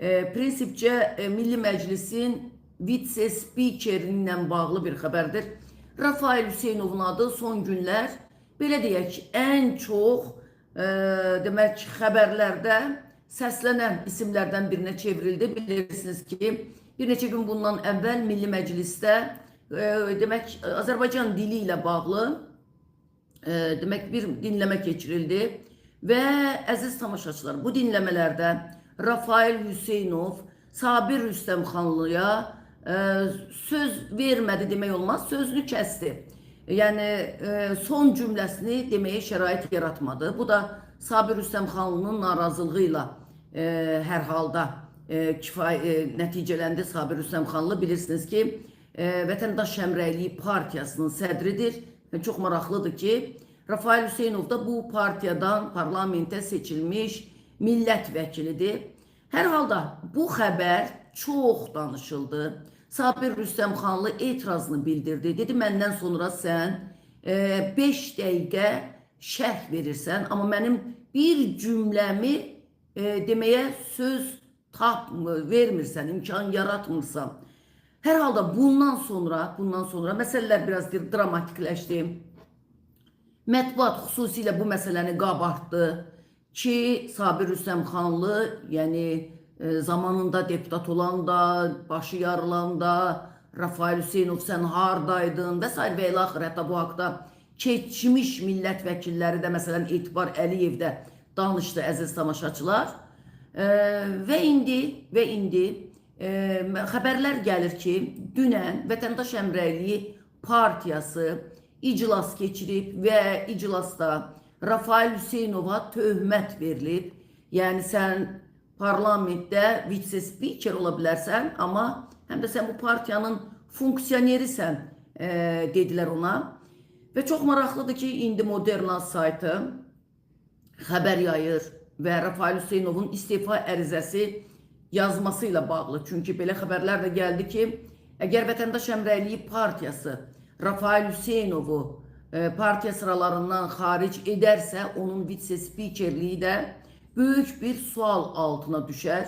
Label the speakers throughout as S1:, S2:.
S1: prinsipcə Milli Məclisin vitse-spikeri ilə bağlı bir xəbərdir. Rafael Hüseynovun adı son günlər, belə deyək, ən çox demək xəbərlərdə səslənən isimlərdən birinə çevrildi. Bilirsiniz ki, bir neçə gün bundan əvvəl Milli Məclisdə demək Azərbaycan dili ilə bağlı demək bir dinləmə keçirildi və əziz tamaşaçılar, bu dinləmələrdə Rafael Hüseynov Sabir Rüstəmxanlıya söz vermədi demək olmaz, sözünü kəsdi. Yəni son cümləsini deməyə şərait yaratmadı. Bu da Sabir Rüstəmxanlının narazılığı ilə hər halda nəticələndi. Sabir Rüstəmxanlı bilirsiniz ki, Vətəndaş Həmrəyliyi Partiyasının sədridir və çox maraqlıdır ki, Rafael Hüseynov da bu partiyadan parlamentə seçilmiş millət vəkilidir. Hər halda bu xəbər çox danışıldı. Sabir Rüstəmxanlı etirazını bildirdi. Dedi, məndən sonra sən 5 dəqiqə şərh verirsən, amma mənim bir cümləmi deməyə söz vermirsən, imkan yaratmırsan. Hər halda bundan sonra məsələlər biraz dramatikləşdi. Mətbuat xüsusilə bu məsələni qabartdı ki, Sabir Rüstəmxanlı, yəni zamanında deputat olanda, başı yarılanda, Rafael Hüseynov sən hardaydın və s. və ilə axır, hətta bu haqda keçmiş millət vəkilləri də, məsələn, Etibar Əliyev də danışdı, əziz tamaşaçılar. Və indi xəbərlər gəlir ki, dünən Vətəndaş Həmrəyliyi Partiyası iclas keçirib və iclasda Rafael Hüseynova töhmət verilib. Yəni sən parlamentdə vitse-spiker ola bilərsən, amma həm də sən bu partiyanın funksiyonerisən, dedilər ona. Və çox maraqlıdır ki, indi Moderna saytı xəbər yayır və Rafael Hüseynovun istefa ərizəsi yazması ilə bağlı. Çünki belə xəbərlər də gəldi ki, əgər Vətəndaş Həmrəyliyi Partiyası Rafael Hüseynovu partiya sıralarından xaric edərsə, onun vitse-spikerliyi də böyük bir sual altına düşər.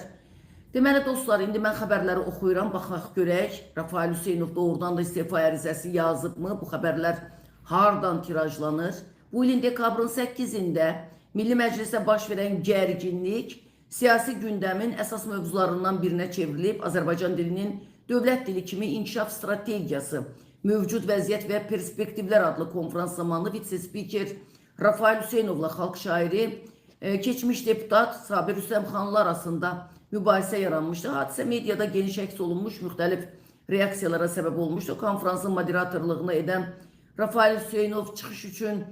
S1: Deməli dostlar, indi mən xəbərləri oxuyuram, baxaq görək, Rafael Hüseynov doğrudan da istefa ərizəsi yazıbmı, bu xəbərlər hardan tirajlanır? Bu ilin dekabrın 8-də Milli Məclisdə baş verən gərginlik siyasi gündəmin əsas mövzularından birinə çevrilib. Azərbaycan dilinin dövlət dili kimi inkişaf strategiyası, mövcud vəziyyət və perspektivlər adlı konferans zamanı vitse-spiker Rafael Hüseynovla xalq şairi, keçmiş deputat Sabir Rüstəmxanlı arasında mübahisə yaranmışdı. Hadisə mediada geniş əks olunmuş, müxtəlif reaksiyalara səbəb olmuşdu. Konferansın moderatorluğunu edən Rafael Hüseynov çıxış üçün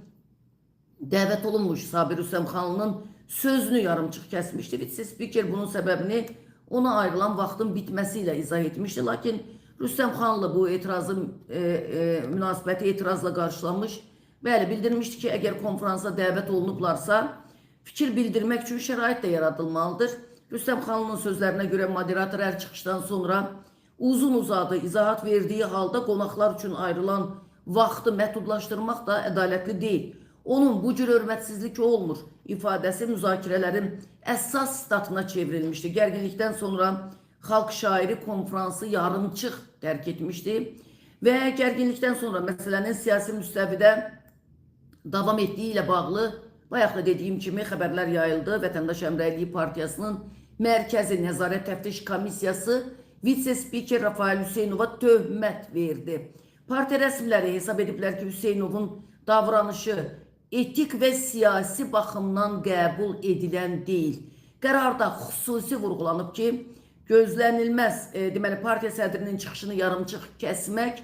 S1: dəvət olunmuş Sabir Rüstəmxanlının sözünü yarımçıq kəsmişdi. Vitse-spiker bunun səbəbini ona ayrılan vaxtın bitməsi ilə izah etmişdi. Lakin Rüstəmxanlı bu münasibəti etirazla qarşılanmış. Bəli, bildirmişdi ki, əgər konferansa dəvət olunublarsa, fikir bildirmək üçün şərait də yaradılmalıdır. Rüstəmxanlının sözlərinə görə moderator hər çıxışdan sonra uzun-uzadı izahat verdiyi halda qonaqlar üçün ayrılan vaxtı məhdudlaşdırmaq da ədalətli deyil. Onun bu cür hörmətsizlik olmur ifadəsi müzakirələrin əsas statına çevrilmişdi. Gərginlikdən sonra xalq şairi konferansı yarımçıq tərk etmişdi və gərginlikdən sonra məsələnin siyasi müstəvidə davam etdiyi ilə bağlı bayaq da dediyim kimi xəbərlər yayıldı. Vətəndaş Həmrəyliyi Partiyasının Mərkəzi Nəzarət Təftiş Komissiyası vitse-spiker Rafael Hüseynova töhmət verdi. Partiya rəsmiləri hesab ediblər ki, Hüseynovun davranışı etik və siyasi baxımdan qəbul edilən deyil. Qərarda xüsusi vurğulanıb ki, gözlənilməz, deməli, partiya sədrinin çıxışını yarımçıq kəsmək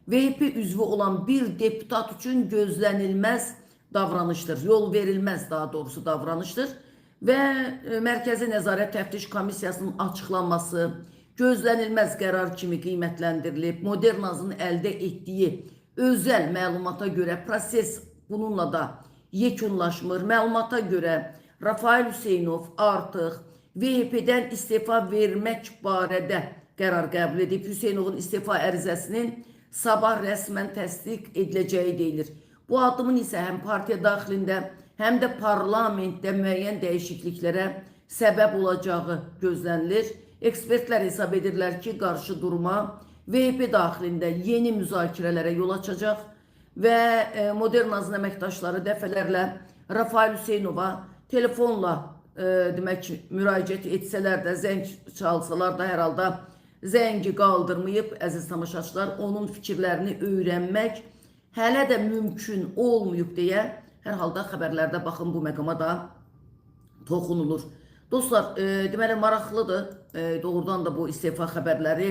S1: VHP üzvü olan bir deputat üçün gözlənilməz davranışdır, yol verilməz daha doğrusu davranışdır və Mərkəzi Nəzarət Təftiş Komissiyasının açıqlanması gözlənilməz qərar kimi qiymətləndirilib. Modernazın əldə etdiyi özəl məlumata görə proses bununla da yekunlaşmır. Məlumata görə Rafael Hüseynov artıq VHP-dən istefa vermək barədə qərar qəbul edib. Hüseynovun istefa ərizəsinin sabah rəsmən təsdiq ediləcəyi deyilir. Bu addımın isə həm partiya daxilində, həm də parlamentdə müəyyən dəyişikliklərə səbəb olacağı gözlənilir. Ekspertlər hesab edirlər ki, qarşı durma VHP daxilində yeni müzakirələrə yol açacaq və Modernazın əməkdaşları dəfələrlə Rafael Hüseynova telefonla demək ki, müraciət etsələr də, zəng çalsalar da hər halda zəngi qaldırmayıb, əziz tamaşaçılar, onun fikirlərini öyrənmək hələ də mümkün olmayıb deyə hər halda xəbərlərdə baxın bu məqama da toxunulur. Dostlar, deməli maraqlıdır. Doğrudan da bu istefa xəbərləri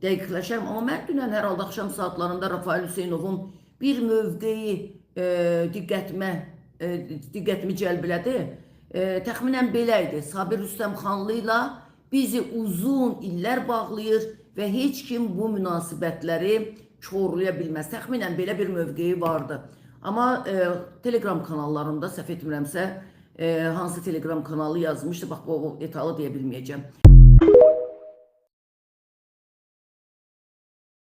S1: dəqiqləşərəm. Amma mən dünən hər halda axşam saatlarında Rafael Hüseynovun bir mövqeyi diqqətimi cəlb elədi. Təxminən belə idi. Sabir Rüstəmxanlı ilə bizi uzun illər bağlayır və heç kim bu münasibətləri korlaya bilməz. Təxminən belə bir mövqeyi vardı. Amma Telegram kanallarında səhv etmirəmsə, hansı Telegram kanalı yazmışdı, bax bu etalı deyə bilməyəcəm.